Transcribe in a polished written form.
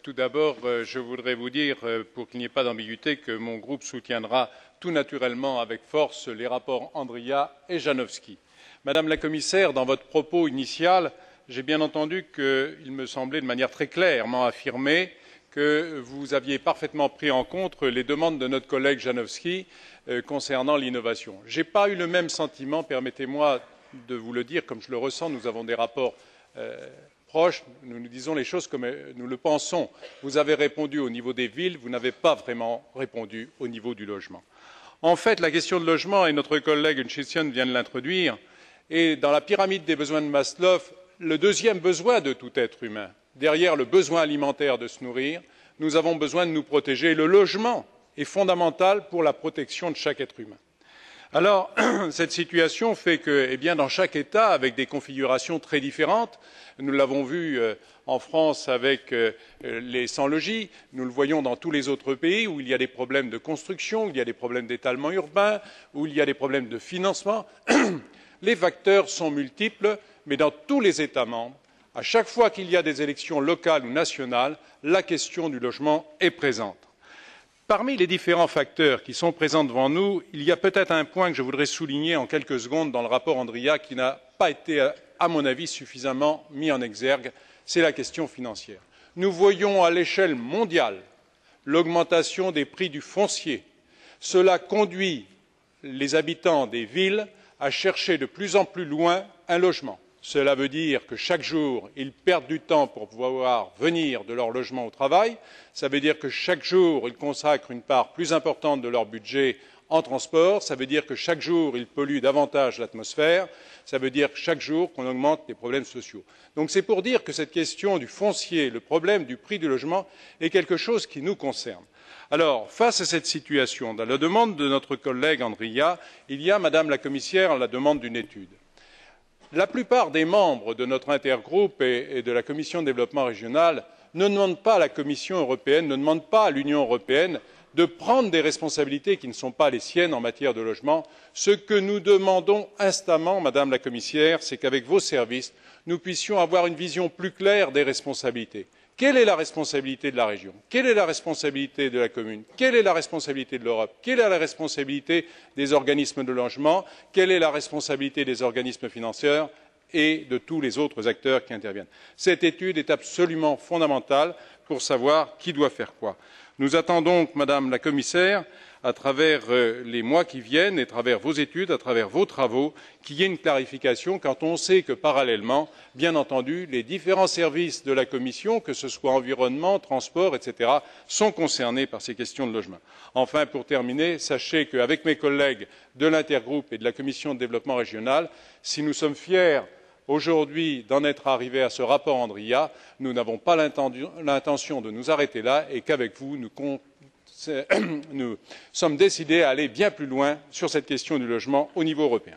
Tout d'abord, je voudrais vous dire, pour qu'il n'y ait pas d'ambiguïté, que mon groupe soutiendra tout naturellement avec force les rapports Andria et Janowski. Madame la Commissaire, dans votre propos initial, j'ai bien entendu qu'il me semblait de manière très clairement affirmée que vous aviez parfaitement pris en compte les demandes de notre collègue Janowski concernant l'innovation. Je n'ai pas eu le même sentiment, permettez-moi de vous le dire comme je le ressens, nous avons des rapports proches, nous nous disons les choses comme nous le pensons. Vous avez répondu au niveau des villes, vous n'avez pas vraiment répondu au niveau du logement. En fait, la question du logement, et notre collègue Hutchinson vient de l'introduire, est dans la pyramide des besoins de Maslow le deuxième besoin de tout être humain. Derrière le besoin alimentaire de se nourrir, nous avons besoin de nous protéger. Et le logement est fondamental pour la protection de chaque être humain. Alors, cette situation fait que, eh bien, dans chaque État, avec des configurations très différentes, nous l'avons vu en France avec les sans-logis, nous le voyons dans tous les autres pays où il y a des problèmes de construction, où il y a des problèmes d'étalement urbain, où il y a des problèmes de financement. Les facteurs sont multiples, mais dans tous les États membres, à chaque fois qu'il y a des élections locales ou nationales, la question du logement est présente. Parmi les différents facteurs qui sont présents devant nous, il y a peut-être un point que je voudrais souligner en quelques secondes dans le rapport Andria qui n'a pas été, à mon avis, suffisamment mis en exergue, c'est la question financière. Nous voyons à l'échelle mondiale l'augmentation des prix du foncier. Cela conduit les habitants des villes à chercher de plus en plus loin un logement. Cela veut dire que chaque jour, ils perdent du temps pour pouvoir venir de leur logement au travail. Ça veut dire que chaque jour, ils consacrent une part plus importante de leur budget en transport. Ça veut dire que chaque jour, ils polluent davantage l'atmosphère. Ça veut dire que chaque jour, qu'on augmente les problèmes sociaux. Donc c'est pour dire que cette question du foncier, le problème du prix du logement, est quelque chose qui nous concerne. Alors, face à cette situation, dans la demande de notre collègue Andria, il y a, Madame la Commissaire, la demande d'une étude. La plupart des membres de notre intergroupe et de la Commission du développement régional ne demandent pas à la Commission européenne, ne demandent pas à l'Union européenne de prendre des responsabilités qui ne sont pas les siennes en matière de logement. Ce que nous demandons instamment, Madame la Commissaire, c'est qu'avec vos services, nous puissions avoir une vision plus claire des responsabilités. Quelle est la responsabilité de la région? Quelle est la responsabilité de la commune? Quelle est la responsabilité de l'Europe? Quelle est la responsabilité des organismes de logement? Quelle est la responsabilité des organismes financiers et de tous les autres acteurs qui interviennent? Cette étude est absolument fondamentale pour savoir qui doit faire quoi. Nous attendons donc, Madame la Commissaire, à travers les mois qui viennent, et à travers vos études, à travers vos travaux, qu'il y ait une clarification quand on sait que, parallèlement, bien entendu, les différents services de la Commission, que ce soit environnement, transport, etc., sont concernés par ces questions de logement. Enfin, pour terminer, sachez qu'avec mes collègues de l'intergroupe et de la Commission du développement régional, si nous sommes fiers aujourd'hui d'en être arrivés à ce rapport Andria, nous n'avons pas l'intention de nous arrêter là et qu'avec vous, nous sommes décidés à aller bien plus loin sur cette question du logement au niveau européen.